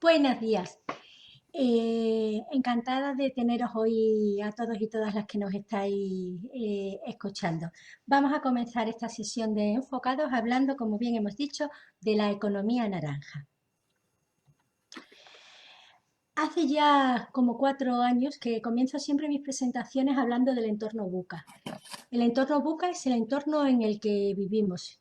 Buenos días. Encantada de teneros hoy a todos y todas las que nos estáis escuchando. Vamos a comenzar esta sesión de enfocados hablando, como bien hemos dicho, de la economía naranja. Hace ya como 4 años que comienzo siempre mis presentaciones hablando del entorno buca. El entorno buca es el entorno en el que vivimos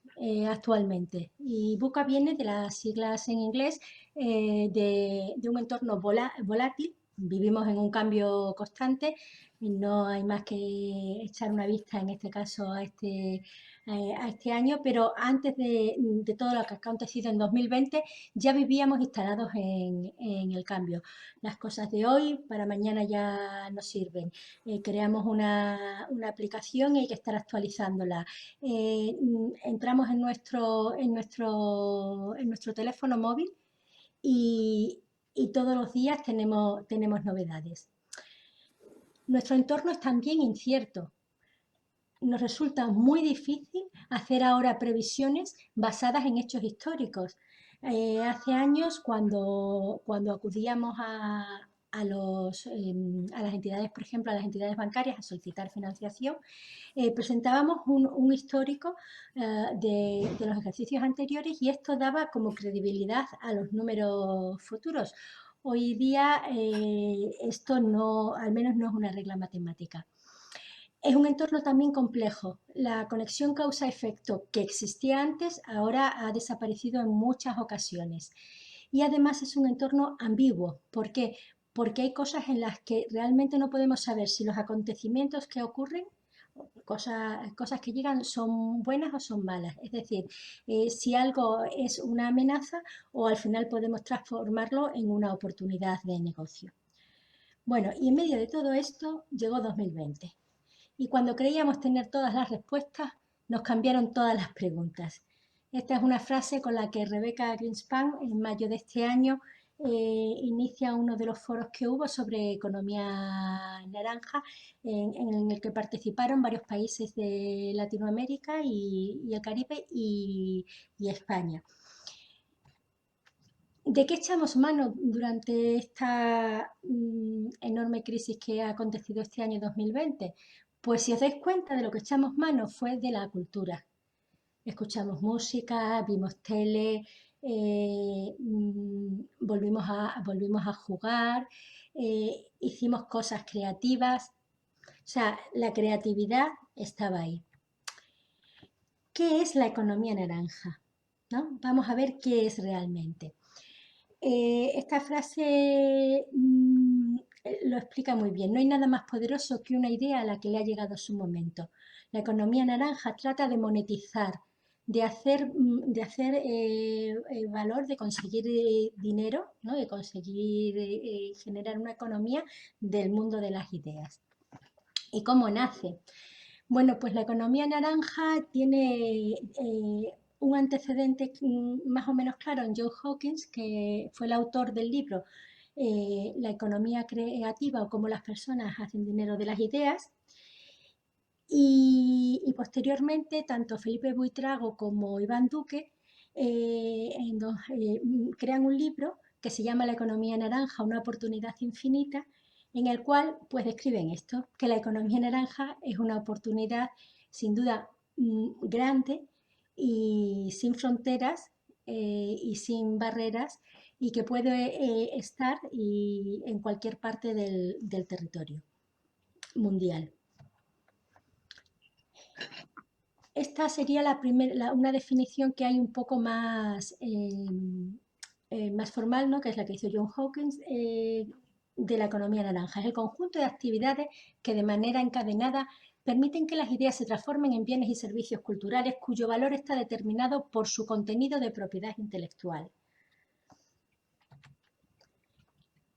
actualmente y buca viene de las siglas en inglés de un entorno volátil. Vivimos en un cambio constante y no hay más que echar una vista en este caso a este año, pero antes de todo lo que ha acontecido en 2020 ya vivíamos instalados en el cambio. Las cosas de hoy para mañana ya no sirven. Creamos una aplicación y hay que estar actualizándola. Entramos en nuestro teléfono móvil y todos los días tenemos novedades. Nuestro entorno es también incierto. Nos resulta muy difícil hacer ahora previsiones basadas en hechos históricos. Hace años, cuando acudíamos a las entidades, por ejemplo, a las entidades bancarias a solicitar financiación, presentábamos un histórico de los ejercicios anteriores y esto daba como credibilidad a los números futuros. Hoy día esto no, al menos no es una regla matemática. Es un entorno también complejo. La conexión causa-efecto que existía antes ahora ha desaparecido en muchas ocasiones. Y además es un entorno ambiguo. ¿Por qué? Porque hay cosas en las que realmente no podemos saber si los acontecimientos que ocurren, cosas que llegan, son buenas o son malas. Es decir, si algo es una amenaza o al final podemos transformarlo en una oportunidad de negocio. Bueno, y en medio de todo esto llegó 2020. Y cuando creíamos tener todas las respuestas, nos cambiaron todas las preguntas. Esta es una frase con la que Rebecca Greenspan, en mayo de este año, inicia uno de los foros que hubo sobre economía naranja, en el que participaron varios países de Latinoamérica y el Caribe y España. ¿De qué echamos mano durante esta enorme crisis que ha acontecido este año 2020? Pues si os dais cuenta, de lo que echamos mano fue de la cultura. Escuchamos música, vimos tele, volvimos a jugar, hicimos cosas creativas. O sea, la creatividad estaba ahí. ¿Qué es la economía naranja? ¿No? Vamos a ver qué es realmente. Esta frase lo explica muy bien. No hay nada más poderoso que una idea a la que le ha llegado su momento. La economía naranja trata de monetizar, de hacer valor, de conseguir dinero, ¿no? De conseguir generar una economía del mundo de las ideas. ¿Y cómo nace? Bueno, pues la economía naranja tiene un antecedente más o menos claro en John Hawkins, que fue el autor del libro La economía creativa o cómo las personas hacen dinero de las ideas. Y posteriormente, tanto Felipe Buitrago como Iván Duque crean un libro que se llama La economía naranja, una oportunidad infinita, en el cual pues describen esto, que la economía naranja es una oportunidad sin duda grande y sin fronteras y sin barreras y que puede estar en cualquier parte del territorio mundial. Esta sería una definición que hay un poco más formal, ¿no? Que es la que hizo John Hawkins, de la economía naranja. Es el conjunto de actividades que de manera encadenada permiten que las ideas se transformen en bienes y servicios culturales cuyo valor está determinado por su contenido de propiedad intelectual.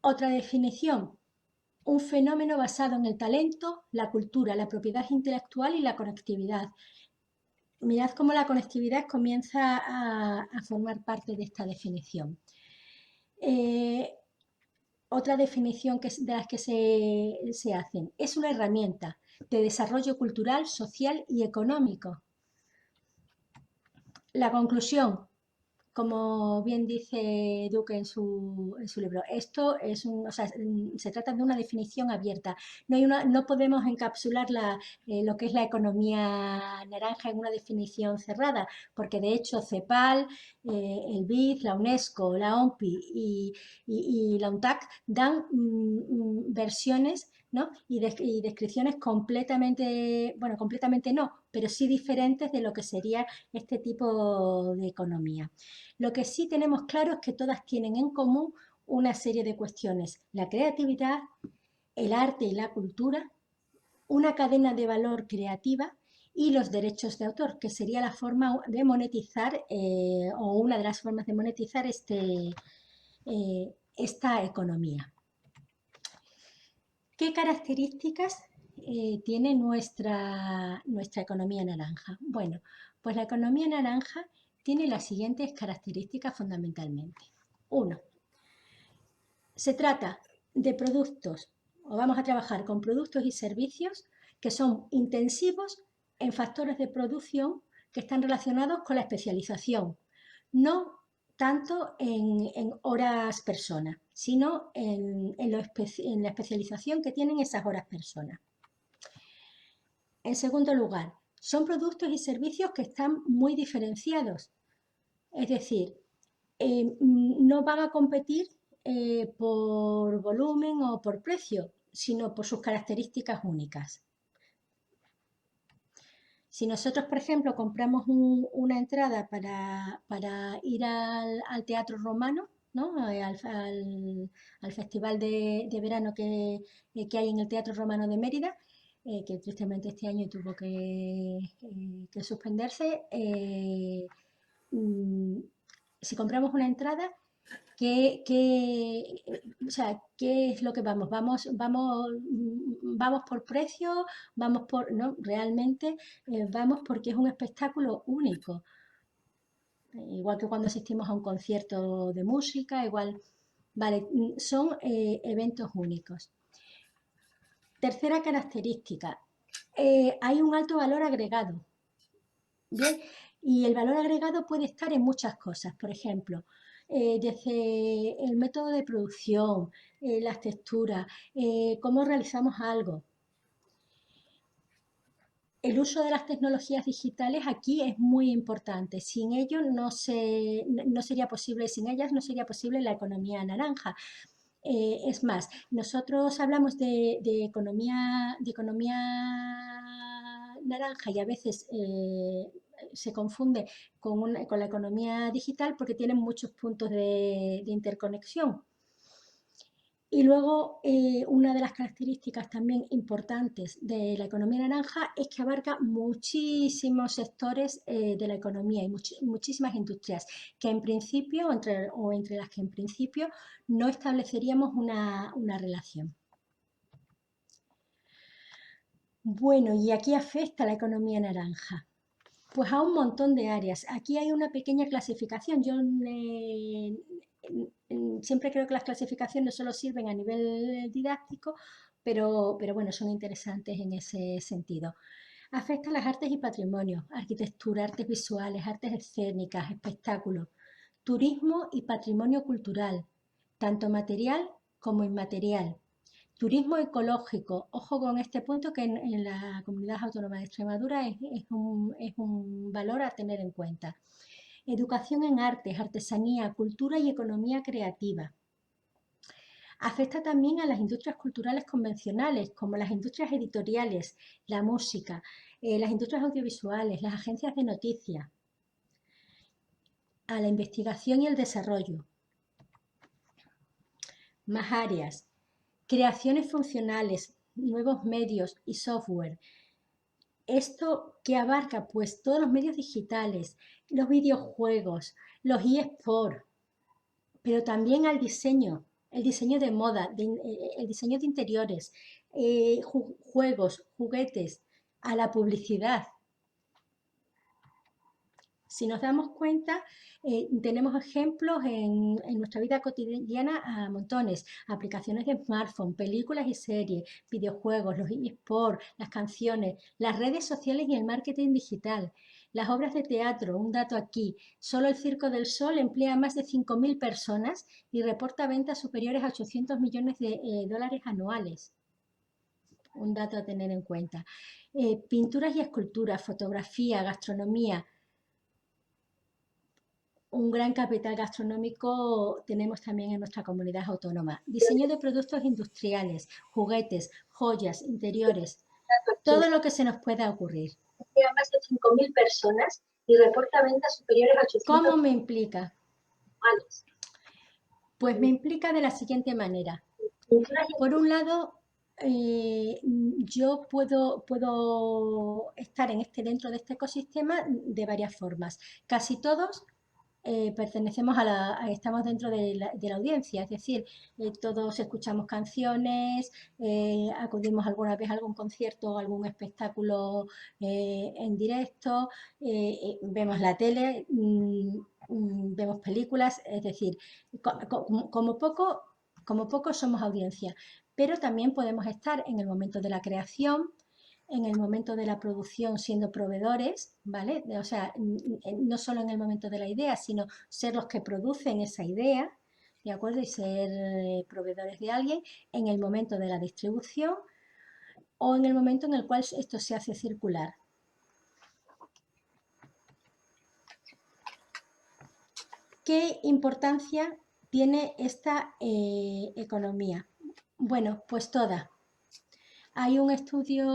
Otra definición: un fenómeno basado en el talento, la cultura, la propiedad intelectual y la conectividad. Mirad cómo la conectividad comienza a formar parte de esta definición. Otra definición de las que se hacen: es una herramienta de desarrollo cultural, social y económico. La conclusión: como bien dice Duque en su libro, esto es o sea, se trata de una definición abierta. No podemos encapsular lo que es la economía naranja en una definición cerrada, porque de hecho CEPAL, el BID, la UNESCO, la OMPI y la UNTAC dan versiones, ¿no? Y descripciones completamente, bueno, completamente no, pero sí diferentes de lo que sería este tipo de economía. Lo que sí tenemos claro es que todas tienen en común una serie de cuestiones: la creatividad, el arte y la cultura, una cadena de valor creativa y los derechos de autor, que sería la forma de monetizar o una de las formas de monetizar esta economía. ¿Qué características tiene nuestra economía naranja? Bueno, pues la economía naranja tiene las siguientes características fundamentalmente. Uno, se trata de productos, o vamos a trabajar con productos y servicios que son intensivos en factores de producción que están relacionados con la especialización, no tanto en horas persona, sino en la especialización que tienen esas horas persona. En segundo lugar, son productos y servicios que están muy diferenciados, es decir, no van a competir por volumen o por precio, sino por sus características únicas. Si nosotros, por ejemplo, compramos una entrada para ir al Teatro Romano, ¿no? Al festival de verano que hay en el Teatro Romano de Mérida, que tristemente este año tuvo que suspenderse, mm, si compramos una entrada, o sea, ¿qué es lo que vamos? ¿Vamos por precio? ¿Vamos por...? No, realmente vamos porque es un espectáculo único. Igual que cuando asistimos a un concierto de música, igual... Vale, son eventos únicos. Tercera característica, hay un alto valor agregado. Bien, y el valor agregado puede estar en muchas cosas, por ejemplo, desde el método de producción, las texturas, cómo realizamos algo. El uso de las tecnologías digitales aquí es muy importante. Sin ello no sería posible, sin ellas no sería posible la economía naranja. Es más, nosotros hablamos de economía naranja y a veces se confunde con la economía digital porque tienen muchos puntos de interconexión. Y luego, una de las características también importantes de la economía naranja es que abarca muchísimos sectores de la economía y muchísimas industrias que en principio, o entre las que en principio no estableceríamos una relación. Bueno, ¿y aquí afecta la economía naranja? Pues a un montón de áreas. Aquí hay una pequeña clasificación. Yo siempre creo que las clasificaciones solo sirven a nivel didáctico, pero bueno, son interesantes en ese sentido. Afecta a las artes y patrimonios, arquitectura, artes visuales, artes escénicas, espectáculos, turismo y patrimonio cultural, tanto material como inmaterial. Turismo ecológico, ojo con este punto que en la Comunidad Autónoma de Extremadura es un valor a tener en cuenta. Educación en artes, artesanía, cultura y economía creativa. Afecta también a las industrias culturales convencionales, como las industrias editoriales, la música, las industrias audiovisuales, las agencias de noticias, a la investigación y el desarrollo. Más áreas: creaciones funcionales, nuevos medios y software. ¿Esto qué abarca? Pues todos los medios digitales, los videojuegos, los eSports, pero también al diseño, el diseño de moda, el diseño de interiores, juegos, juguetes, a la publicidad. Si nos damos cuenta, tenemos ejemplos en nuestra vida cotidiana a montones: aplicaciones de smartphone, películas y series, videojuegos, los eSports, las canciones, las redes sociales y el marketing digital. Las obras de teatro, un dato aquí, solo el Circo del Sol emplea a más de 5.000 personas y reporta ventas superiores a 800 millones de dólares anuales. Un dato a tener en cuenta. Pinturas y esculturas, fotografía, gastronomía, un gran capital gastronómico tenemos también en nuestra comunidad autónoma. Diseño de productos industriales, juguetes, joyas, interiores, todo lo que se nos pueda ocurrir. A más de 5.000 personas y reporta ventas superiores a 800 ¿Cómo me implica? anuales. Pues me implica de la siguiente manera. Por un lado, yo puedo estar dentro de este ecosistema de varias formas. Casi todos pertenecemos estamos dentro de la audiencia, es decir, todos escuchamos canciones, acudimos alguna vez a algún concierto o algún espectáculo en directo, vemos la tele, vemos películas, es decir, como poco somos audiencia, pero también podemos estar en el momento de la creación, en el momento de la producción siendo proveedores, ¿vale? O sea, no solo en el momento de la idea, sino ser los que producen esa idea, ¿de acuerdo? Y ser proveedores de alguien en el momento de la distribución o en el momento en el cual esto se hace circular. ¿Qué importancia tiene esta economía? Bueno, pues toda. Hay un estudio,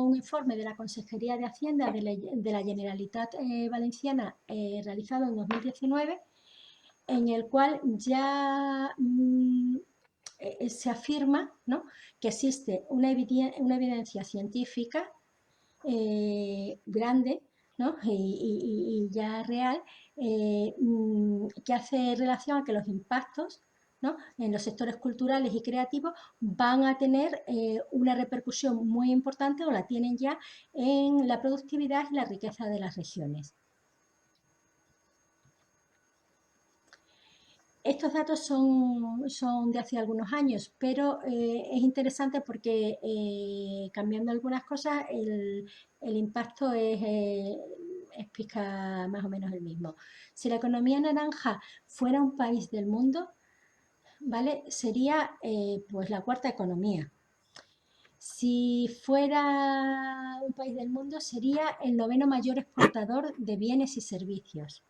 un informe de la Consejería de Hacienda de la Generalitat Valenciana realizado en 2019, en el cual ya se afirma, ¿no?, que existe una evidencia científica grande, ¿no?, y ya real, que hace relación a que los impactos, ¿no?, en los sectores culturales y creativos van a tener una repercusión muy importante, o la tienen ya, en la productividad y la riqueza de las regiones. Estos datos son de hace algunos años, pero es interesante porque cambiando algunas cosas el impacto es pizca más o menos el mismo. Si la economía naranja fuera un país del mundo, ¿vale?, sería pues la cuarta economía. Si fuera un país del mundo, sería el noveno mayor exportador de bienes y servicios.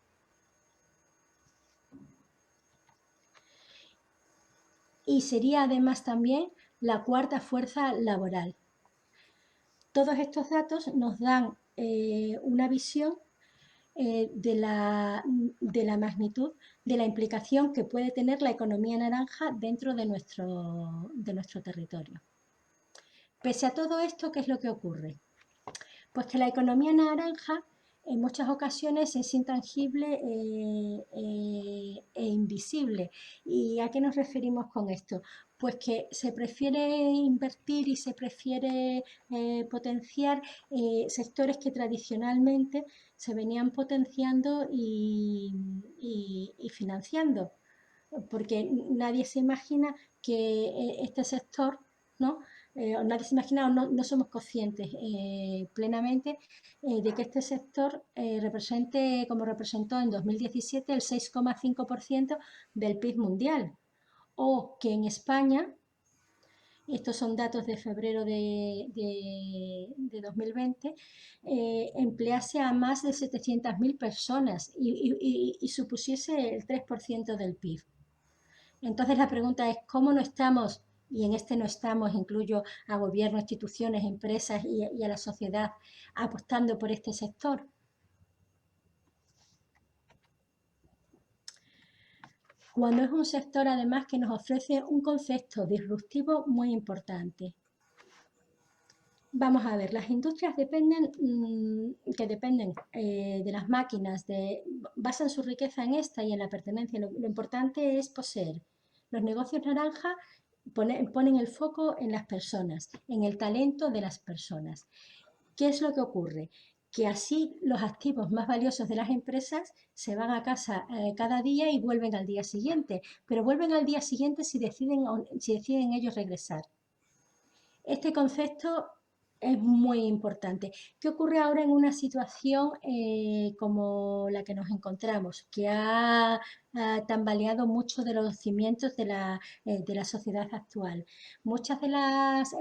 Y sería además también la cuarta fuerza laboral. Todos estos datos nos dan una visión de la magnitud de la implicación que puede tener la economía naranja dentro de nuestro territorio. Pese a todo esto, ¿qué es lo que ocurre? Pues que la economía naranja en muchas ocasiones es intangible e invisible. ¿Y a qué nos referimos con esto? Pues que se prefiere invertir y se prefiere potenciar sectores que tradicionalmente se venían potenciando y financiando, porque nadie se imagina que este sector, ¿no?, nadie se imagina, o no somos conscientes plenamente de que este sector represente, como representó en 2017, el 6,5% del PIB mundial, o que en España, estos son datos de febrero de 2020, emplease a más de 700.000 personas y supusiese el 3% del PIB. Entonces la pregunta es, ¿cómo no estamos, y en este no estamos, incluyo a gobiernos, instituciones, empresas y a la sociedad, apostando por este sector? Cuando es un sector además que nos ofrece un concepto disruptivo muy importante. Vamos a ver, las industrias dependen de las máquinas, basan su riqueza en esta y en la pertenencia. Lo importante es poseer. Los negocios naranja ponen el foco en las personas, en el talento de las personas. ¿Qué es lo que ocurre? Que así los activos más valiosos de las empresas se van a casa cada día y vuelven al día siguiente, pero vuelven al día siguiente si deciden ellos regresar. Este concepto Es muy importante. ¿Qué ocurre ahora en una situación como la que nos encontramos, que ha tambaleado mucho de los cimientos de la sociedad actual? Muchas de las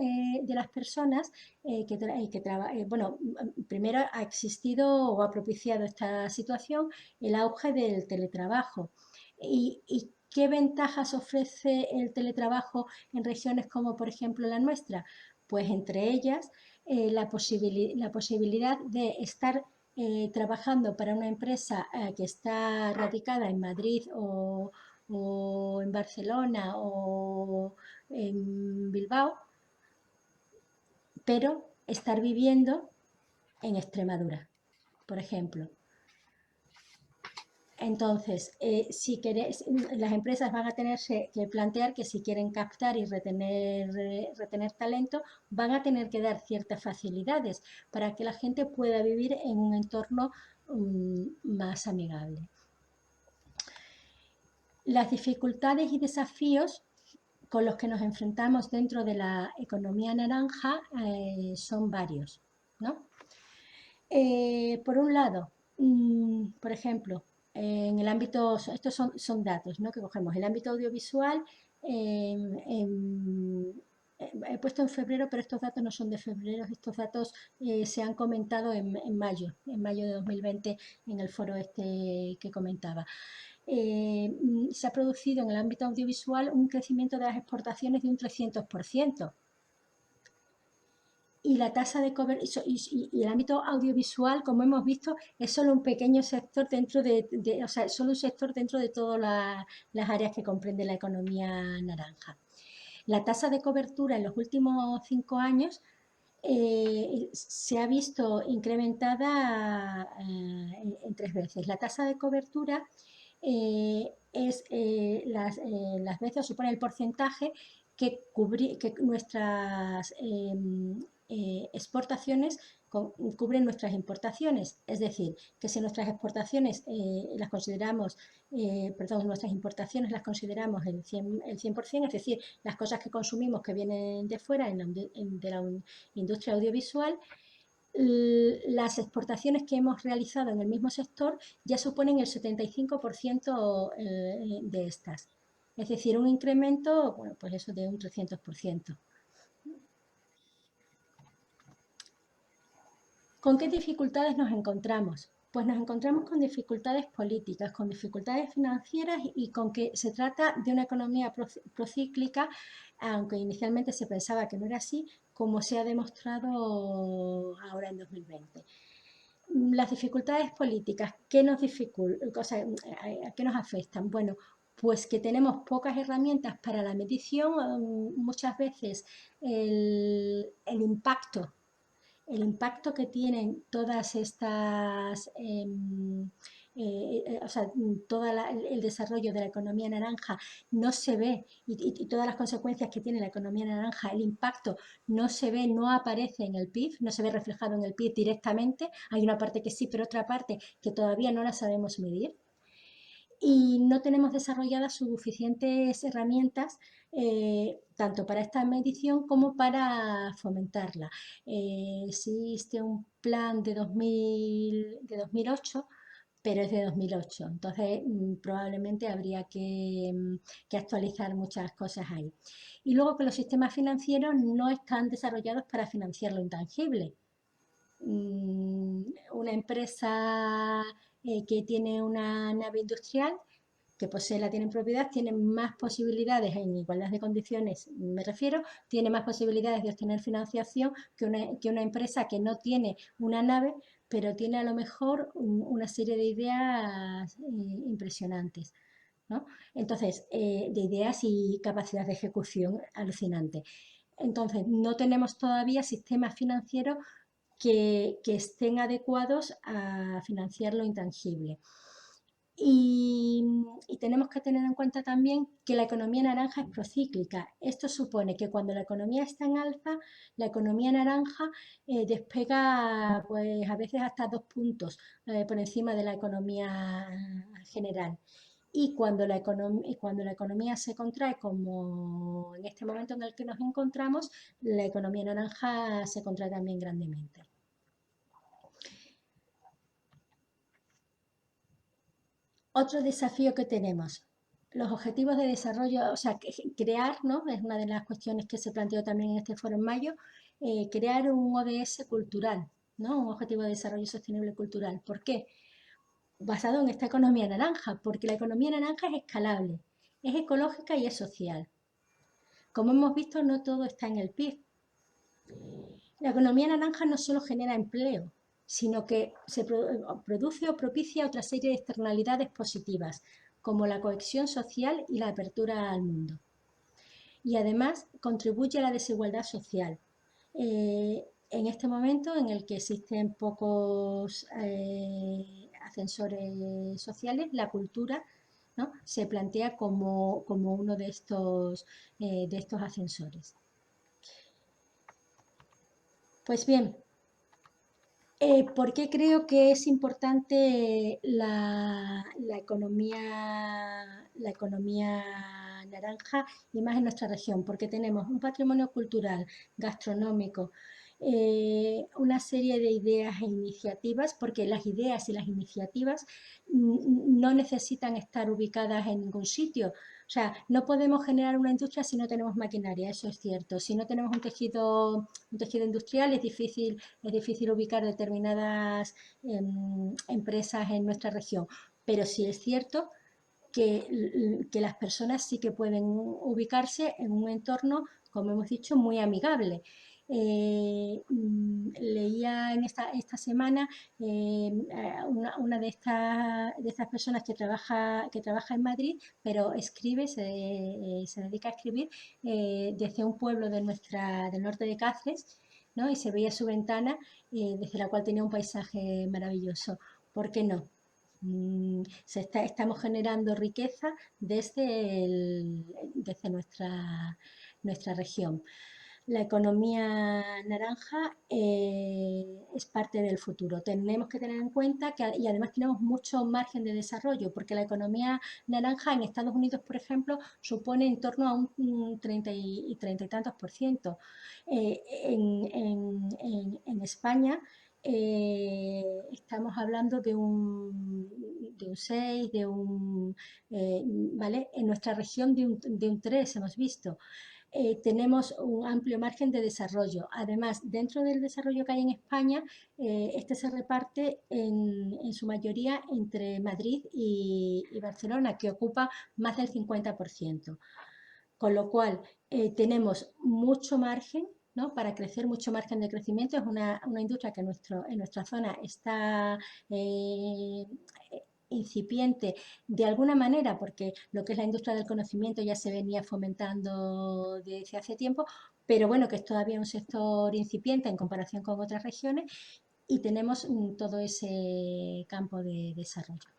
personas bueno, primero ha existido o ha propiciado esta situación el auge del teletrabajo. ¿Y qué ventajas ofrece el teletrabajo en regiones como, por ejemplo, la nuestra? Pues entre ellas la posibilidad de estar trabajando para una empresa que está radicada en Madrid o en Barcelona o en Bilbao, pero estar viviendo en Extremadura, por ejemplo. Entonces, las empresas van a tenerse que plantear que si quieren captar y retener talento, van a tener que dar ciertas facilidades para que la gente pueda vivir en un entorno más amigable. Las dificultades y desafíos con los que nos enfrentamos dentro de la economía naranja son varios, ¿no? Por un lado, por ejemplo, en el ámbito, estos son datos, ¿no?, que cogemos. El ámbito audiovisual, he puesto en febrero, pero estos datos no son de febrero, estos datos se han comentado en mayo de 2020, en el foro este que comentaba. Se ha producido en el ámbito audiovisual un crecimiento de las exportaciones de un 300%. Y la tasa de cobertura y el ámbito audiovisual, como hemos visto, es solo un pequeño sector o sea, solo un sector dentro de todas las áreas que comprende la economía naranja. La tasa de cobertura en los últimos 5 años se ha visto incrementada en 3 veces. La tasa de cobertura es las veces, supone el porcentaje que nuestras exportaciones cubren nuestras importaciones. Es decir, que si nuestras exportaciones las consideramos, perdón, nuestras importaciones las consideramos el 100%, es decir, las cosas que consumimos que vienen de fuera de la industria audiovisual, las exportaciones que hemos realizado en el mismo sector ya suponen el 75% de estas. Es decir, un incremento, bueno, pues eso de un 300%. ¿Con qué dificultades nos encontramos? Pues nos encontramos con dificultades políticas, con dificultades financieras y con que se trata de una economía procíclica, aunque inicialmente se pensaba que no era así, como se ha demostrado ahora en 2020. Las dificultades políticas, ¿qué nos ¿a qué nos afectan? Bueno, pues que tenemos pocas herramientas para la medición, muchas veces el impacto que tienen todas estas, o sea, todo el desarrollo de la economía naranja no se ve y todas las consecuencias que tiene la economía naranja, el impacto no se ve, no aparece en el PIB, no se ve reflejado en el PIB directamente. Hay una parte que sí, pero otra parte que todavía no la sabemos medir. Y no tenemos desarrolladas suficientes herramientas tanto para esta medición como para fomentarla. Existe un plan de 2008, pero es de 2008, entonces probablemente habría que actualizar muchas cosas ahí. Y luego que los sistemas financieros no están desarrollados para financiar lo intangible. Una empresa que tiene una nave industrial, que posee la tiene en propiedad, tiene más posibilidades, en igualdad de condiciones me refiero, tiene más posibilidades de obtener financiación que una empresa que no tiene una nave, pero tiene a lo mejor una serie de ideas impresionantes, ¿no? Entonces, de ideas y capacidad de ejecución alucinante. Entonces, no tenemos todavía sistemas financieros que estén adecuados a financiar lo intangible. Y tenemos que tener en cuenta también que la economía naranja es procíclica. Esto supone que cuando la economía está en alza, la economía naranja despega pues a veces hasta 2 puntos por encima de la economía general. Y cuando la economía se contrae, como en este momento en el que nos encontramos, la economía naranja se contrae también grandemente. Otro desafío que tenemos, los objetivos de desarrollo, o sea, crear, ¿no? Es una de las cuestiones que se planteó también en este foro en mayo, crear un ODS cultural, ¿no? Un objetivo de desarrollo sostenible cultural. ¿Por qué? Basado en esta economía naranja, porque la economía naranja es escalable, es ecológica y es social. Como hemos visto, no todo está en el PIB. La economía naranja no solo genera empleo, sino que se produce o propicia otra serie de externalidades positivas, como la cohesión social y la apertura al mundo. Y además contribuye a la desigualdad social. En este momento en el que existen pocos ascensores sociales, la cultura, ¿no?, se plantea como uno de estos ascensores. Pues bien, ¿por qué creo que es importante la economía naranja y más en nuestra región? Porque tenemos un patrimonio cultural, gastronómico, una serie de ideas e iniciativas, porque las ideas y las iniciativas no necesitan estar ubicadas en ningún sitio. O sea, no podemos generar una industria si no tenemos maquinaria, eso es cierto. Si no tenemos un tejido industrial, es difícil ubicar determinadas empresas en nuestra región. Pero sí es cierto que las personas sí que pueden ubicarse en un entorno, como hemos dicho, muy amigable. Leía en esta semana una de estas personas que trabaja en Madrid, pero escribe, se dedica a escribir desde un pueblo del norte de Cáceres, ¿no? Y se veía su ventana desde la cual tenía un paisaje maravilloso. ¿Por qué no? Estamos generando riqueza desde nuestra región. La economía naranja es parte del futuro. Tenemos que tener en cuenta que, y además tenemos mucho margen de desarrollo, porque la economía naranja en Estados Unidos, por ejemplo, supone en torno a un 30 y tantos por ciento. En España estamos hablando de un 6, ¿vale? En nuestra región de un 3 hemos visto. Tenemos un amplio margen de desarrollo. Además, dentro del desarrollo que hay en España, este se reparte en su mayoría entre Madrid y Barcelona, que ocupa más del 50%. Con lo cual, tenemos mucho margen, ¿no?, para crecer, mucho margen de crecimiento. Es una industria que en nuestra zona está incipiente de alguna manera, porque lo que es la industria del conocimiento ya se venía fomentando desde hace tiempo, pero bueno, que es todavía un sector incipiente en comparación con otras regiones, y tenemos todo ese campo de desarrollo.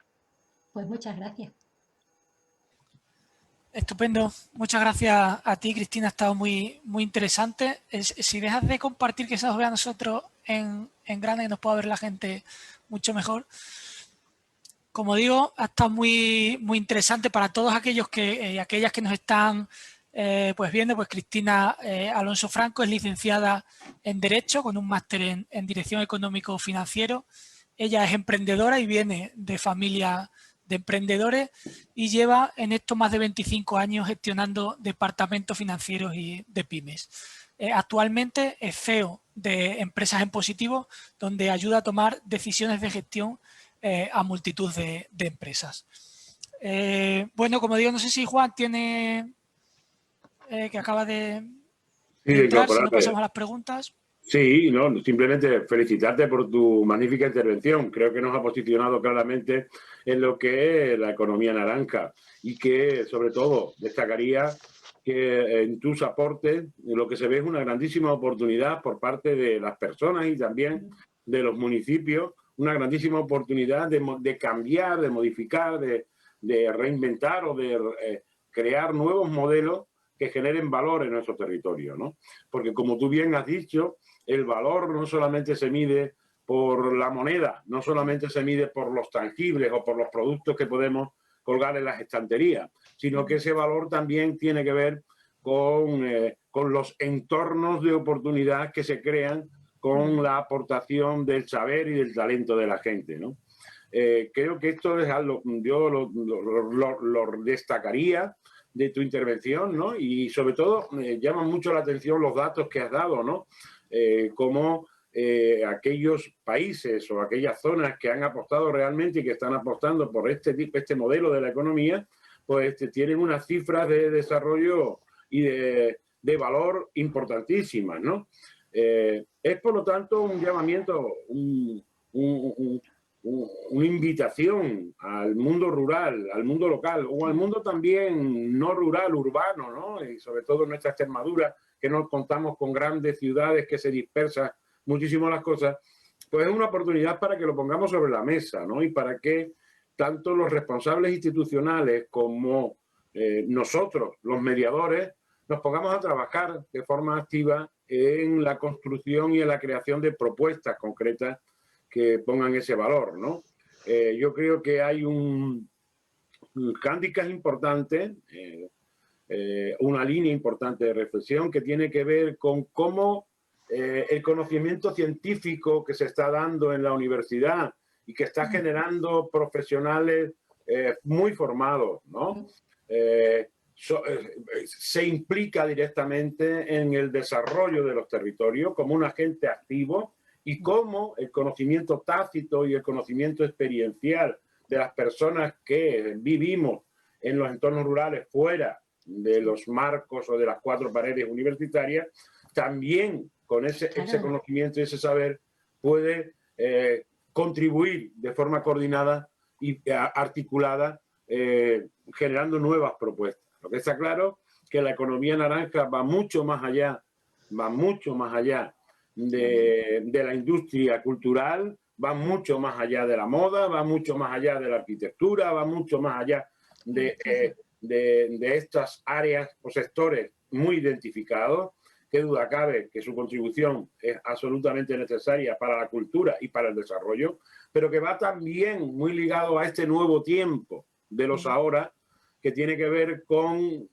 Pues muchas gracias. Estupendo. Muchas gracias a ti, Cristina. Ha estado muy interesante. Si dejas de compartir, que se nos vea a nosotros en grande y nos pueda ver la gente mucho mejor. Como digo, ha estado muy interesante para todos aquellos y aquellas que nos están pues viendo. Pues Cristina Alonso Franco es licenciada en Derecho con un máster en Dirección Económico-Financiero. Ella es emprendedora y viene de familia de emprendedores y lleva en esto más de 25 años gestionando departamentos financieros y de pymes. Actualmente es CEO de Empresas en Positivo, donde ayuda a tomar decisiones de gestión a multitud de empresas. Bueno, como digo, no sé si Juan tiene que acaba de entrar, si no pasamos a las preguntas. Sí, no, simplemente felicitarte por tu magnífica intervención. Creo que nos ha posicionado claramente en lo que es la economía naranja y que, sobre todo, destacaría que en tus aportes lo que se ve es una grandísima oportunidad por parte de las personas y también de los municipios, una grandísima oportunidad de cambiar, de modificar, de reinventar o de crear nuevos modelos que generen valor en nuestro territorio, ¿no? Porque, como tú bien has dicho, el valor no solamente se mide por la moneda, no solamente se mide por los tangibles o por los productos que podemos colgar en las estanterías, sino que ese valor también tiene que ver con los entornos de oportunidad que se crean con la aportación del saber y del talento de la gente, ¿no? Creo que esto es algo, yo lo destacaría de tu intervención, ¿no? Y sobre todo me llaman mucho la atención los datos que has dado, ¿no? Como aquellos países o aquellas zonas que han apostado realmente y que están apostando por este modelo de la economía, pues tienen unas cifras de desarrollo y de valor importantísimas, ¿no? Es por lo tanto un llamamiento, una invitación al mundo rural, al mundo local o al mundo también no rural, urbano, ¿no? Y sobre todo en nuestra Extremadura, que no contamos con grandes ciudades que se dispersan muchísimo las cosas, pues es una oportunidad para que lo pongamos sobre la mesa, ¿no? Y para que tanto los responsables institucionales como nosotros, los mediadores, nos pongamos a trabajar de forma activa en la construcción y en la creación de propuestas concretas que pongan ese valor, ¿no? Yo creo que hay un hándicap importante, una línea importante de reflexión que tiene que ver con cómo el conocimiento científico que se está dando en la universidad y que está generando profesionales muy formados, ¿no? Se implica directamente en el desarrollo de los territorios como un agente activo y cómo el conocimiento tácito y el conocimiento experiencial de las personas que vivimos en los entornos rurales fuera de los marcos o de las cuatro paredes universitarias, también con ese conocimiento y ese saber puede contribuir de forma coordinada y articulada generando nuevas propuestas. Lo que está claro es que la economía naranja va mucho más allá de la industria cultural, va mucho más allá de la moda, va mucho más allá de la arquitectura, va mucho más allá de estas áreas o sectores muy identificados. Qué duda cabe que su contribución es absolutamente necesaria para la cultura y para el desarrollo, pero que va también muy ligado a este nuevo tiempo de los ahora, que tiene que ver con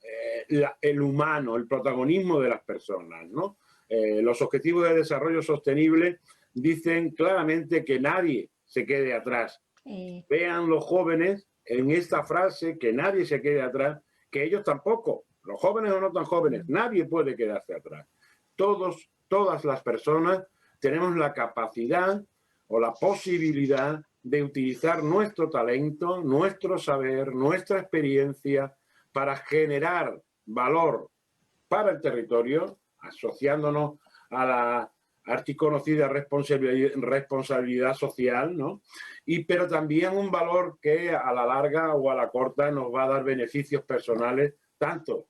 el humano, el protagonismo de las personas, ¿no? Los objetivos de desarrollo sostenible dicen claramente que nadie se quede atrás. Vean los jóvenes en esta frase, que nadie se quede atrás, que ellos tampoco, los jóvenes o no tan jóvenes, nadie puede quedarse atrás. Todas las personas tenemos la capacidad o la posibilidad de utilizar nuestro talento, nuestro saber, nuestra experiencia para generar valor para el territorio, asociándonos a la archiconocida responsabilidad social, ¿no? Pero también un valor que a la larga o a la corta nos va a dar beneficios personales, tanto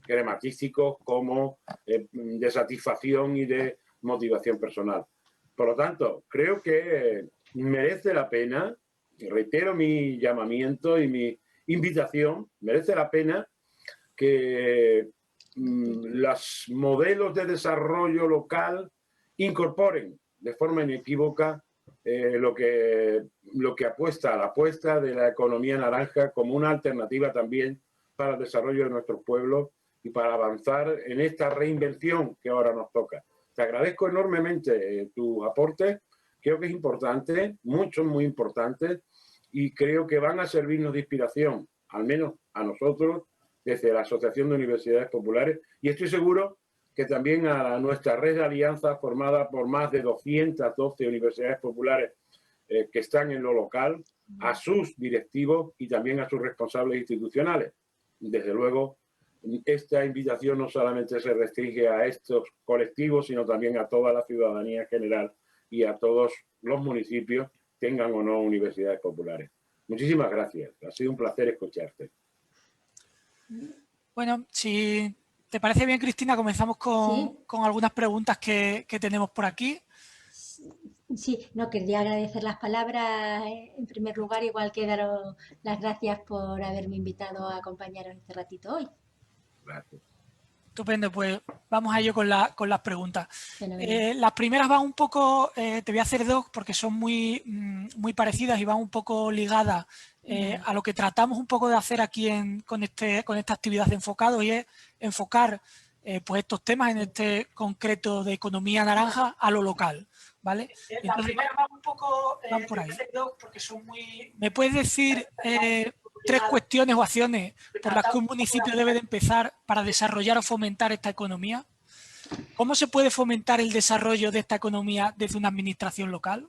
crematísticos como de satisfacción y de motivación personal. Por lo tanto, creo que merece la pena, y reitero mi llamamiento y mi invitación, merece la pena que los modelos de desarrollo local incorporen de forma inequívoca lo que apuesta a la apuesta de la economía naranja como una alternativa también para el desarrollo de nuestros pueblos y para avanzar en esta reinvención que ahora nos toca. Te agradezco enormemente tu aporte, creo que es importante, muy importante, y creo que van a servirnos de inspiración, al menos a nosotros, desde la Asociación de Universidades Populares, y estoy seguro que también a nuestra red de alianzas formada por más de 212 universidades populares que están en lo local, a sus directivos y también a sus responsables institucionales. Desde luego, esta invitación no solamente se restringe a estos colectivos, sino también a toda la ciudadanía en general y a todos los municipios, tengan o no universidades populares. Muchísimas gracias. Ha sido un placer escucharte. Bueno, si te parece bien, Cristina, comenzamos con algunas preguntas que tenemos por aquí. Sí, no, quería agradecer las palabras en primer lugar, igual que daros las gracias por haberme invitado a acompañaros este ratito hoy. Gracias. Estupendo, pues vamos a ello con las preguntas. Fenomenal. Las primeras van un poco, te voy a hacer dos porque son muy parecidas y van un poco ligadas A lo que tratamos un poco de hacer aquí con esta actividad de enfocado, y es enfocar pues estos temas en este concreto de economía naranja a lo local, ¿vale? La primera va un poco por ahí. Porque son muy... ¿Me puedes decir 3 cuestiones o acciones por las que un municipio debe de empezar para desarrollar o fomentar esta economía? ¿Cómo se puede fomentar el desarrollo de esta economía desde una administración local?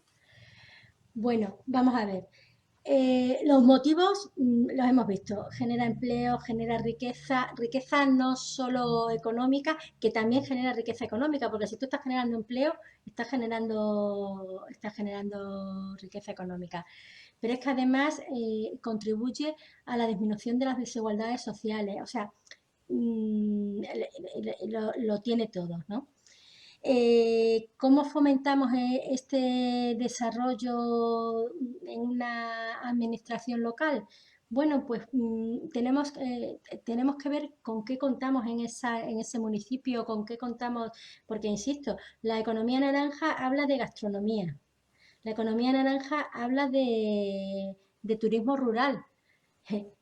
Bueno, vamos a ver. Los motivos los hemos visto: genera empleo, genera riqueza, riqueza no solo económica, que también genera riqueza económica, porque si tú estás generando empleo, estás generando riqueza económica. Pero es que además contribuye a la disminución de las desigualdades sociales, o sea, lo tiene todo, ¿no? ¿Cómo fomentamos este desarrollo en una administración local? Bueno, pues tenemos que ver con qué contamos en ese municipio, con qué contamos, porque insisto, la economía naranja habla de gastronomía, la economía naranja habla de turismo rural,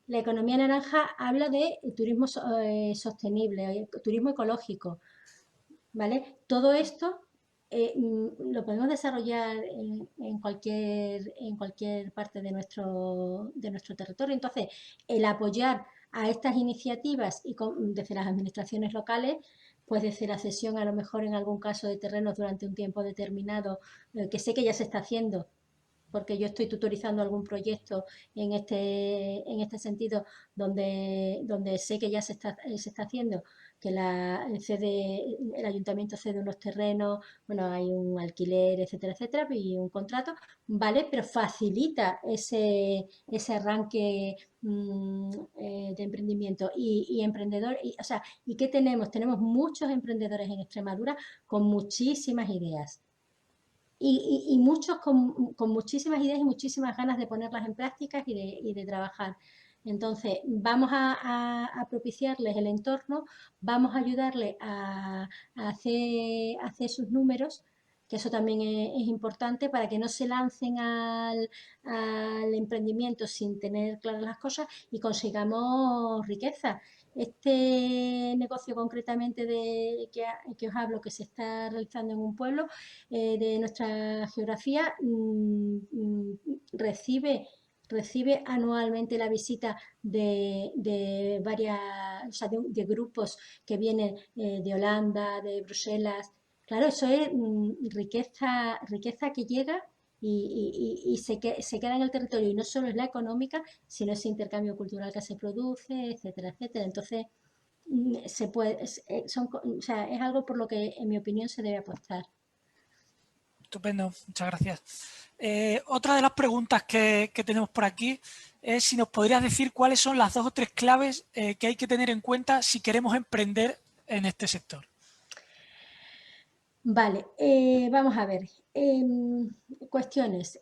la economía naranja habla de turismo sostenible, turismo ecológico. ¿Vale? Todo esto lo podemos desarrollar en cualquier parte de nuestro territorio. Entonces, el apoyar a estas iniciativas desde las administraciones locales, pues desde la cesión a lo mejor en algún caso de terrenos durante un tiempo determinado, que sé que ya se está haciendo, porque yo estoy tutorizando algún proyecto en este sentido, donde sé que ya se está haciendo, que el ayuntamiento cede unos terrenos, bueno, hay un alquiler, etcétera, etcétera, y un contrato, ¿vale? Pero facilita ese arranque de emprendimiento y emprendedor. O sea, ¿y qué tenemos? Tenemos muchos emprendedores en Extremadura con muchísimas ideas. Y muchos con muchísimas ideas y muchísimas ganas de ponerlas en prácticas y de trabajar. Entonces, vamos a propiciarles el entorno, vamos a ayudarles a hacer sus números, que eso también es importante para que no se lancen al emprendimiento sin tener claras las cosas y consigamos riqueza. Este negocio concretamente que os hablo, que se está realizando en un pueblo de nuestra geografía, recibe anualmente la visita de varias, o sea, de grupos que vienen de Holanda, de Bruselas. Claro, eso es riqueza que llega y se queda en el territorio, y no solo es la económica, sino ese intercambio cultural que se produce, etcétera, etcétera. Entonces, se puede, o sea, es algo por lo que, en mi opinión, se debe apostar. Estupendo, muchas gracias. Otra de las preguntas que tenemos por aquí es si nos podrías decir cuáles son las 2 o 3 claves que hay que tener en cuenta si queremos emprender en este sector. Vale, vamos a ver. Cuestiones.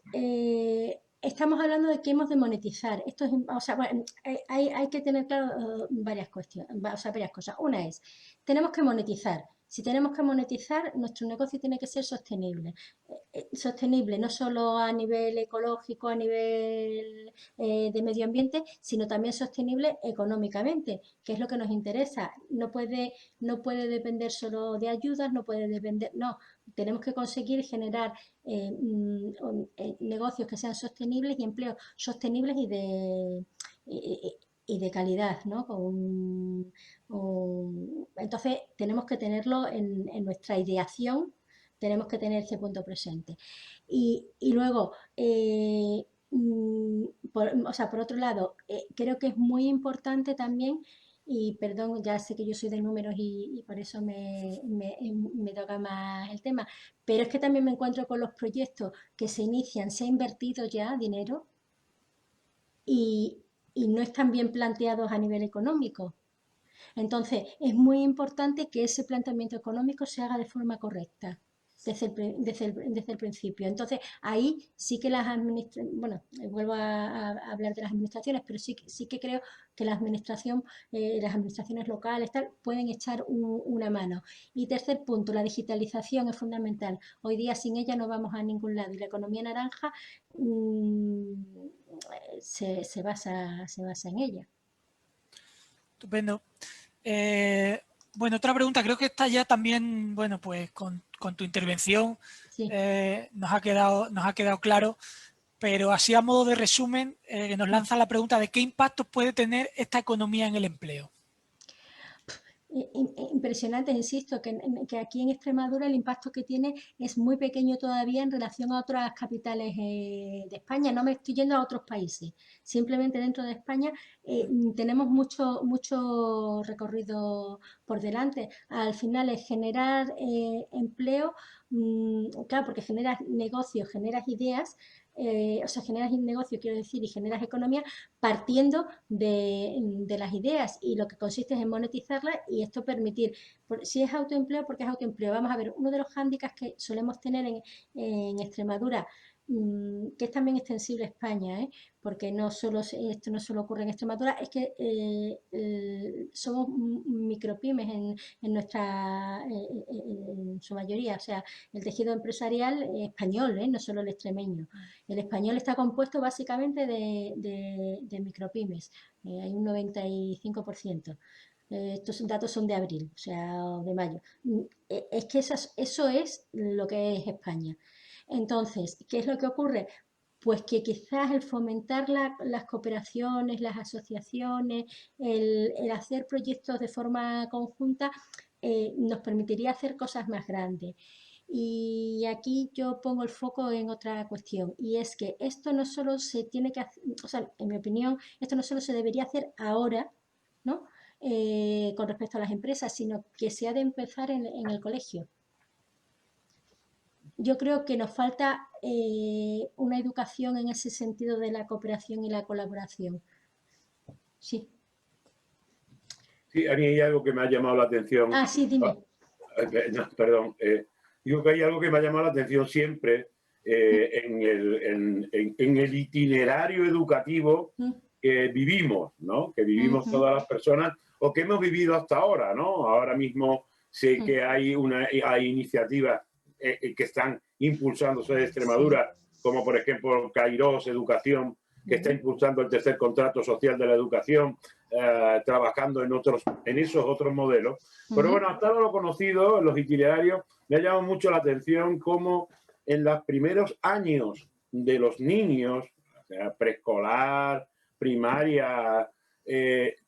Estamos hablando de que hemos de monetizar. Esto es, o sea, bueno, hay que tener claro varias cuestiones, o sea, varias cosas. Una es, tenemos que monetizar. Si tenemos que monetizar, nuestro negocio tiene que ser sostenible. Sostenible no solo a nivel ecológico, a nivel de medio ambiente, sino también sostenible económicamente, que es lo que nos interesa. No puede depender solo de ayudas, no puede depender, no, tenemos que conseguir generar negocios que sean sostenibles y empleos sostenibles y de calidad, ¿no? Entonces, tenemos que tenerlo en nuestra ideación, tenemos que tener ese punto presente. Y luego, o sea, por otro lado, creo que es muy importante también, y perdón, ya sé que yo soy de números y por eso me toca más el tema, pero es que también me encuentro con los proyectos que se inician, se ha invertido ya dinero y, y no están bien planteados a nivel económico. Entonces, es muy importante que ese planteamiento económico se haga de forma correcta desde el principio. Entonces, ahí sí que las administraciones, bueno, vuelvo a hablar de las administraciones, pero sí que creo que las administraciones locales pueden echar una mano. Y tercer punto, la digitalización es fundamental. Hoy día sin ella no vamos a ningún lado, y la economía naranja se basa en ella. Estupendo. Bueno, otra pregunta, creo que está ya también, bueno, pues con tu intervención Sí. nos ha quedado claro, pero así a modo de resumen, nos lanza la pregunta de qué impacto puede tener esta economía en el empleo. Impresionante, insisto, que aquí en Extremadura el impacto que tiene es muy pequeño todavía en relación a otras capitales de España. No me estoy yendo a otros países, simplemente dentro de España tenemos mucho recorrido por delante. Al final es generar empleo, claro, porque generas negocios, generas ideas, o sea, generas negocio, quiero decir, y generas economía partiendo de las ideas, y lo que consiste es en monetizarlas y esto permitir, si es autoempleo, porque es autoempleo. Vamos a ver, uno de los hándicaps que solemos tener en Extremadura, que es también extensible a España, porque esto no solo ocurre en Extremadura, es que somos micropymes en su mayoría, o sea, el tejido empresarial español, no solo el extremeño. El español está compuesto básicamente de micropymes, hay un 95%. Estos datos son de abril, o sea, de mayo. Es que eso es lo que es España. Entonces, ¿qué es lo que ocurre? Pues que quizás el fomentar las cooperaciones, las asociaciones, el hacer proyectos de forma conjunta, nos permitiría hacer cosas más grandes. Y aquí yo pongo el foco en otra cuestión, y es que esto no solo se tiene que hacer, o sea, en mi opinión, esto no solo se debería hacer ahora, ¿no? Con respecto a las empresas, sino que se ha de empezar en el colegio. Yo creo que nos falta una educación en ese sentido de la cooperación y la colaboración. Sí. Sí, a mí hay algo que me ha llamado la atención. Ah, sí, dime. No, perdón. Digo que hay algo que me ha llamado la atención siempre en el itinerario educativo que vivimos, ¿no? Que vivimos todas las personas o que hemos vivido hasta ahora, ¿no? Ahora mismo sé que hay iniciativas que están impulsándose de Extremadura, como por ejemplo Kairos Educación, que está impulsando el tercer contrato social de la educación, trabajando en esos otros modelos. Pero bueno, hasta ahora lo conocido, en los itinerarios, me ha llamado mucho la atención cómo en los primeros años de los niños, o sea, preescolar, primaria,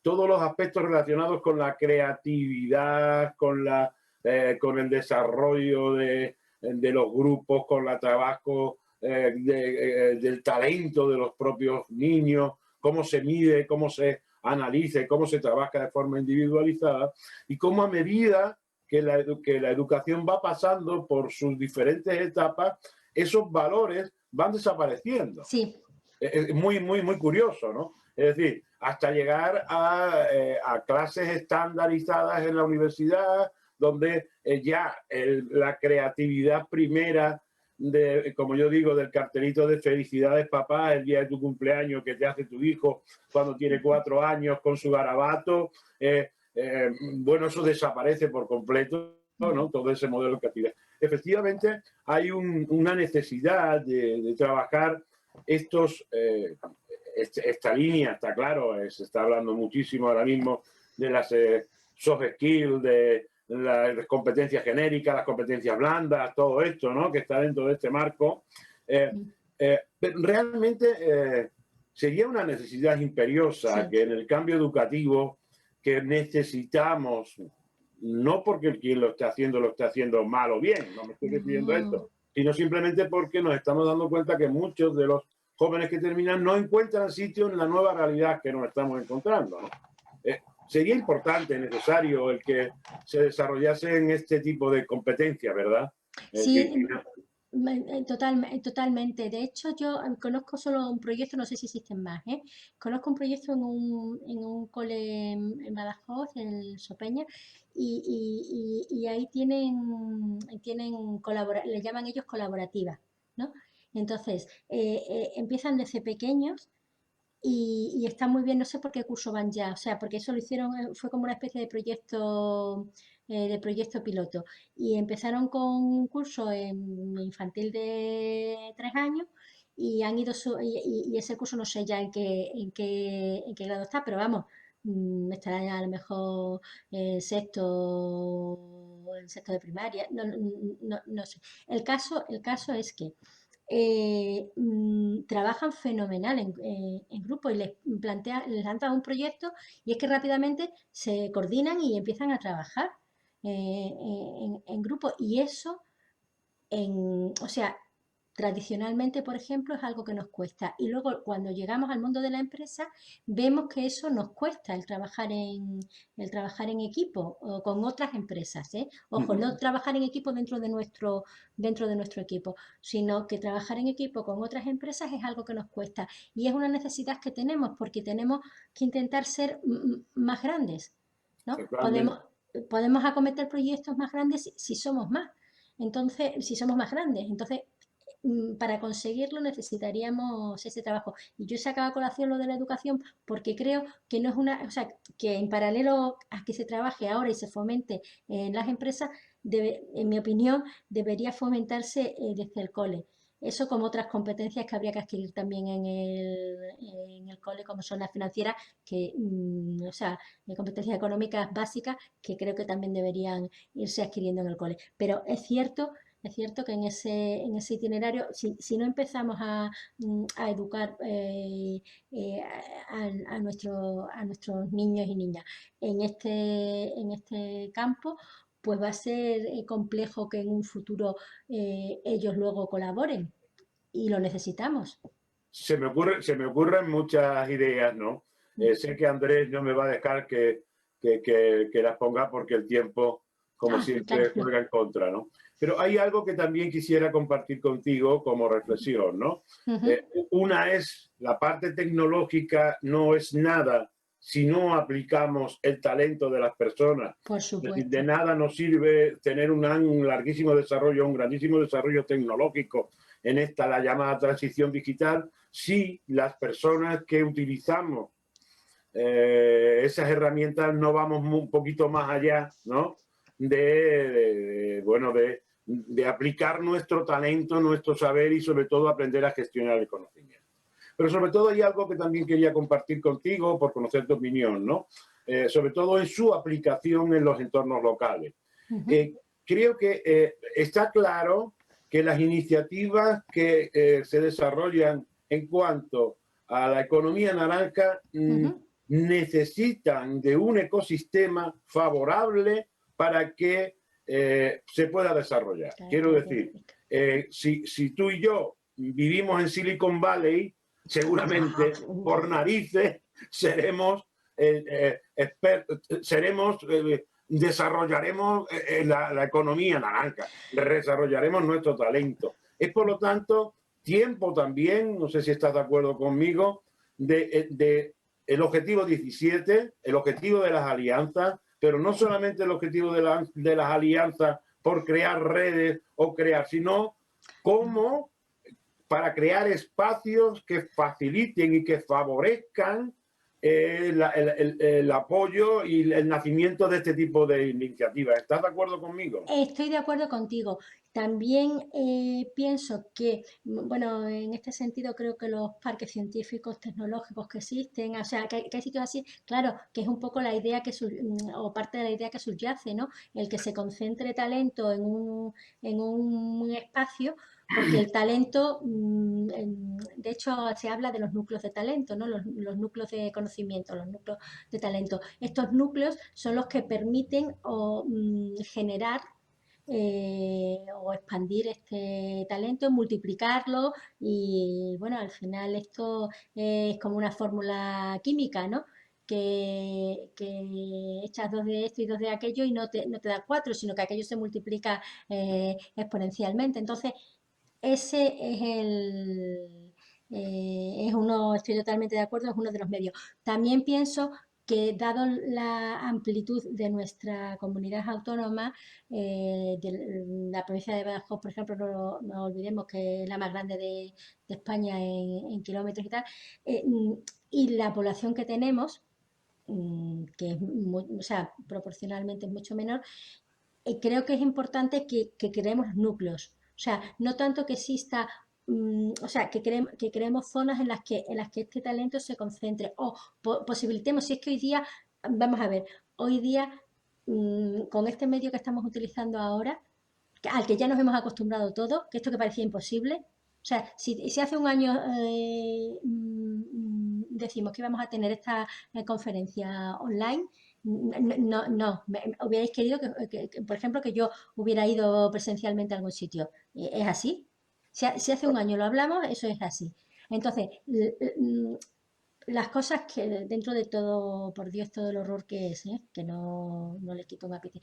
todos los aspectos relacionados con la creatividad, con el desarrollo de los grupos, con el trabajo del talento de los propios niños, cómo se mide, cómo se analiza, cómo se trabaja de forma individualizada, y cómo a medida que la educación va pasando por sus diferentes etapas, esos valores van desapareciendo. Sí. Es muy, muy, muy curioso, ¿no? Es decir, hasta llegar a clases estandarizadas en la universidad, donde ya la creatividad primera, como yo digo, del cartelito de felicidades papá, el día de tu cumpleaños que te hace tu hijo cuando tiene 4 años con su garabato, bueno, eso desaparece por completo, ¿no? Todo ese modelo de creatividad. Efectivamente, hay una necesidad de trabajar esta línea, está claro, se está hablando muchísimo ahora mismo de las soft skills, de las competencias genéricas, las competencias blandas, todo esto, ¿no? Que está dentro de este marco. Pero realmente sería una necesidad imperiosa que en el cambio educativo que necesitamos, no porque quien lo esté haciendo mal o bien, no me estoy refiriendo a esto, sino simplemente porque nos estamos dando cuenta que muchos de los jóvenes que terminan no encuentran sitio en la nueva realidad que nos estamos encontrando, ¿no? Sería importante, necesario el que se desarrollasen este tipo de competencias, ¿verdad? Sí, totalmente. De hecho, yo conozco solo un proyecto, no sé si existen más, ¿eh? Conozco un proyecto en un cole en Badajoz, en el Sopeña, y ahí tienen le llaman ellos colaborativas, ¿no? Entonces, empiezan desde pequeños y está muy bien, no sé por qué curso van ya, o sea, porque eso lo hicieron, fue como una especie de proyecto piloto. Y empezaron con un curso en infantil de 3 años y han ido y ese curso no sé ya en qué grado está, pero vamos, estará ya a lo mejor en sexto de primaria, no sé. El caso es que trabajan fenomenal en grupo y les han dado un proyecto y es que rápidamente se coordinan y empiezan a trabajar en grupo y eso, o sea, tradicionalmente, por ejemplo, es algo que nos cuesta. Y luego, cuando llegamos al mundo de la empresa, vemos que eso nos cuesta, el trabajar en equipo o con otras empresas, ¿eh? Ojo, no trabajar en equipo dentro de nuestro equipo, sino que trabajar en equipo con otras empresas es algo que nos cuesta. Y es una necesidad que tenemos porque tenemos que intentar ser más grandes, ¿no? Totalmente. Podemos acometer proyectos más grandes si somos más. Entonces, si somos más grandes, entonces para conseguirlo necesitaríamos ese trabajo. Y yo he sacado a colación lo de la educación porque creo que no es o sea, que en paralelo a que se trabaje ahora y se fomente en las empresas, en mi opinión, debería fomentarse desde el cole. Eso como otras competencias que habría que adquirir también en el cole, como son las financieras, o sea, competencias económicas básicas que creo que también deberían irse adquiriendo en el cole. Pero es cierto que en ese itinerario, si no empezamos a educar a nuestros niños y niñas en este campo, pues va a ser complejo que en un futuro ellos luego colaboren y lo necesitamos. Se me ocurren muchas ideas, ¿no? Sé que Andrés no me va a dejar que las ponga porque el tiempo, como siempre, Tranquilo. juega en contra, ¿no? Pero hay algo que también quisiera compartir contigo como reflexión, ¿no? Ujú. Una es la parte tecnológica, no es nada si no aplicamos el talento de las personas. Por De supuesto. nada nos sirve tener un larguísimo desarrollo, un grandísimo desarrollo tecnológico en esta, la llamada transición digital, si las personas que utilizamos esas herramientas no vamos un poquito más allá, ¿no? Bueno, de aplicar nuestro talento, nuestro saber y sobre todo aprender a gestionar el conocimiento. Pero sobre todo hay algo que también quería compartir contigo por conocer tu opinión, ¿no? Sobre todo en su aplicación en los entornos locales. Ujú. Creo que está claro que las iniciativas que se desarrollan en cuanto a la economía naranja Ujú. necesitan de un ecosistema favorable para que se pueda desarrollar. Claro, Quiero para decir, que- si tú y yo vivimos en Silicon Valley, seguramente por narices seremos desarrollaremos la economía naranja, desarrollaremos nuestro talento. Es por lo tanto tiempo también, no sé si estás de acuerdo conmigo, de el objetivo 17, el objetivo de las alianzas, pero no solamente el objetivo de las alianzas por crear redes o crear, sino cómo para crear espacios que faciliten y que favorezcan el apoyo y el nacimiento de este tipo de iniciativas. ¿Estás de acuerdo conmigo? Estoy de acuerdo contigo. También pienso que, bueno, en este sentido creo que los parques científicos tecnológicos que existen, o sea, que hay sitios así, claro, que es un poco la idea o parte de la idea que subyace, ¿no? El que se concentre talento en un espacio, porque el talento, de hecho, se habla de los núcleos de talento, ¿no? Los núcleos de conocimiento, los núcleos de talento. Estos núcleos son los que permiten generar o expandir este talento, multiplicarlo y bueno, al final esto es como una fórmula química, ¿no? Que echas dos de esto y dos de aquello y no te da cuatro, sino que aquello se multiplica exponencialmente. Entonces, ese estoy totalmente de acuerdo, es uno de los medios. También pienso que dado la amplitud de nuestra comunidad autónoma, de la provincia de Badajoz, por ejemplo, no olvidemos que es la más grande de España en kilómetros y tal, y la población que tenemos, que es o sea, proporcionalmente es mucho menor, creo que es importante que creemos núcleos. O sea, no tanto que exista o sea, que creemos zonas en las que este talento se concentre o posibilitemos, si es que hoy día, vamos a ver, hoy día con este medio que estamos utilizando ahora, al que ya nos hemos acostumbrado todos, que esto que parecía imposible, o sea, si hace un año decimos que íbamos a tener esta conferencia online, no, hubierais querido que, por ejemplo, que yo hubiera ido presencialmente a algún sitio. ¿Es así? Si hace un año lo hablamos, eso es así. Entonces, las cosas que dentro de todo, por Dios, todo el horror que es, que no le quito un ápice,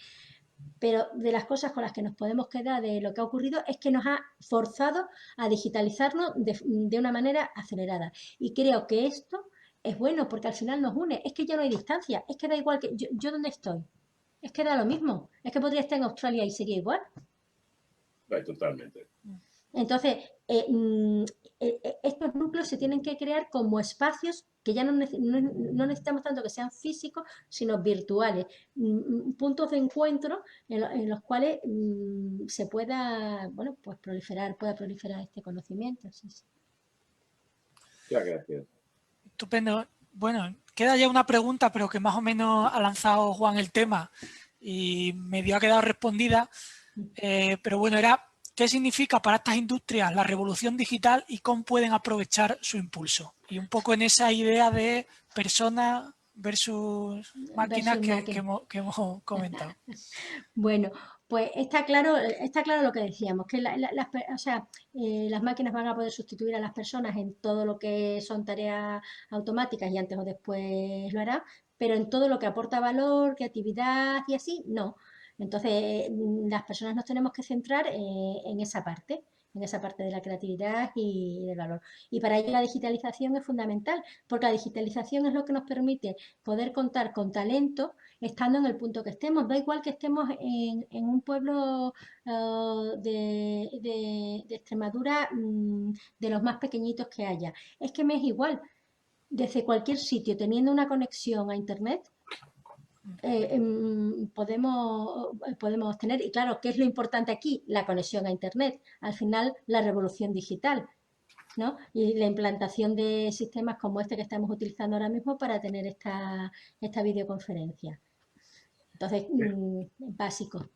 pero de las cosas con las que nos podemos quedar de lo que ha ocurrido es que nos ha forzado a digitalizarnos de una manera acelerada. Y creo que esto es bueno porque al final nos une. Es que ya no hay distancia, es que da igual que yo dónde estoy. Es que da lo mismo. Es que podría estar en Australia y sería igual. Totalmente. Entonces, estos núcleos se tienen que crear como espacios que ya no necesitamos tanto que sean físicos, sino virtuales, puntos de encuentro en los cuales se pueda, bueno, pues pueda proliferar este conocimiento. Sí, sí. Muchas gracias. Estupendo. Bueno, queda ya una pregunta, pero que más o menos ha lanzado Juan el tema y medio ha quedado respondida. Pero bueno, era ¿qué significa para estas industrias la revolución digital y cómo pueden aprovechar su impulso? Y un poco en esa idea de personas versus máquinas que hemos comentado. Bueno, pues está claro lo que decíamos, que las máquinas van a poder sustituir a las personas en todo lo que son tareas automáticas y antes o después lo hará, pero en todo lo que aporta valor, creatividad y así, no. Entonces, las personas nos tenemos que centrar en esa parte de la creatividad y del valor. Y para ello la digitalización es fundamental, porque la digitalización es lo que nos permite poder contar con talento estando en el punto que estemos. Da igual que estemos en un pueblo de Extremadura, de los más pequeñitos que haya. Es que me es igual. Desde cualquier sitio, teniendo una conexión a Internet, podemos tener, y claro, ¿qué es lo importante aquí? La conexión a Internet, al final la revolución digital, ¿no? Y la implantación de sistemas como este que estamos utilizando ahora mismo para tener esta videoconferencia. Entonces, básico.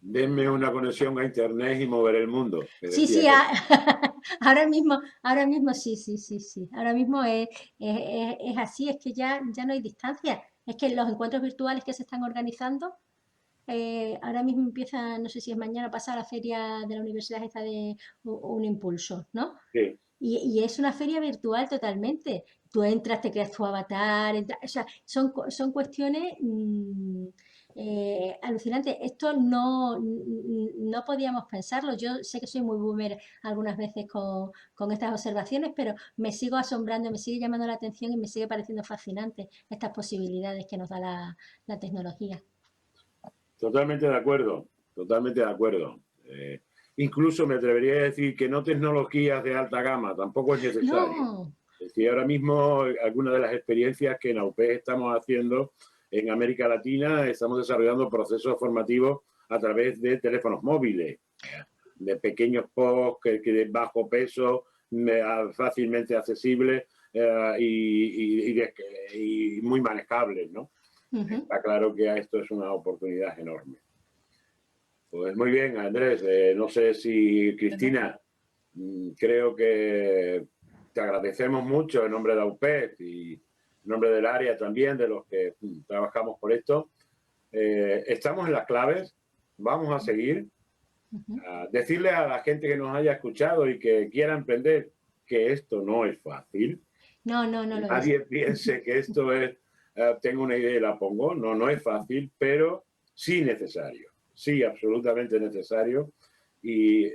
Denme una conexión a Internet y moveré el mundo. Sí, ahora mismo sí. Ahora mismo es así, es que ya no hay distancia. Es que los encuentros virtuales que se están organizando, ahora mismo empieza, no sé si es mañana o pasada, la feria de la universidad esta de un impulso, ¿no? Sí. Y es una feria virtual totalmente. Tú entras, te creas tu avatar, o sea, son cuestiones alucinantes. Esto no podíamos pensarlo. Yo sé que soy muy boomer algunas veces con estas observaciones, pero me sigo asombrando, me sigue llamando la atención y me sigue pareciendo fascinante estas posibilidades que nos da la tecnología. Totalmente de acuerdo, totalmente de acuerdo. Incluso me atrevería a decir que no tecnologías de alta gama, tampoco es necesario. No. Es decir, ahora mismo algunas de las experiencias que en AUPES estamos haciendo en América Latina, estamos desarrollando procesos formativos a través de teléfonos móviles, de pequeños posts que de bajo peso, fácilmente accesibles y muy manejables, ¿no? Está claro que esto es una oportunidad enorme. Pues muy bien, Andrés. No sé si Cristina, creo que te agradecemos mucho en nombre de AUPES y en nombre del área también, de los que trabajamos por esto. Estamos en las claves, vamos a seguir. Decirle a la gente que nos haya escuchado y que quiera emprender que esto no es fácil. No lo es. Nadie piense que esto es, tengo una idea y la pongo. No es fácil, pero sí necesario. Sí, absolutamente necesario. Y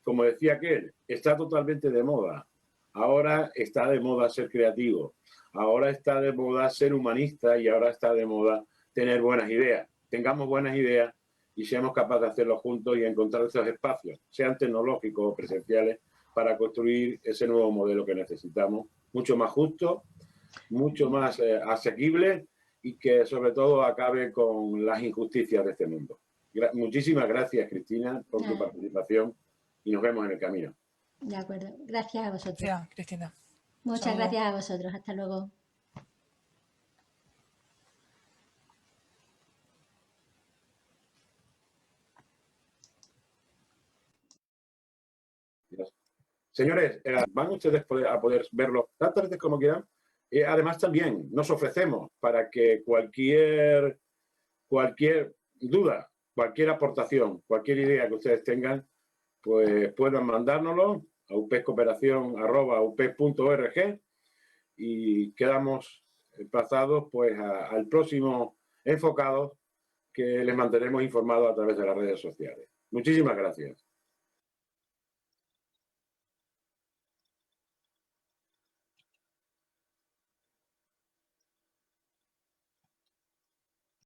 como decía aquel, está totalmente de moda. Ahora está de moda ser creativo. Ahora está de moda ser humanista y ahora está de moda tener buenas ideas. Tengamos buenas ideas y seamos capaces de hacerlo juntos y encontrar esos espacios, sean tecnológicos o presenciales, para construir ese nuevo modelo que necesitamos, mucho más justo, mucho más asequible y que sobre todo acabe con las injusticias de este mundo. Muchísimas gracias, Cristina, por tu participación y nos vemos en el camino. De acuerdo. Gracias a vosotros. Gracias, Cristina. Muchas Saludos. gracias a vosotros. Hasta luego. Señores, van ustedes a poder verlo tantas veces como quieran. Además, también nos ofrecemos para que cualquier duda, cualquier aportación, cualquier idea que ustedes tengan, pues puedan mandárnoslo a upescooperación@upes.org y quedamos emplazados pues al próximo Enfocados, que les mantenemos informados a través de las redes sociales. Muchísimas gracias.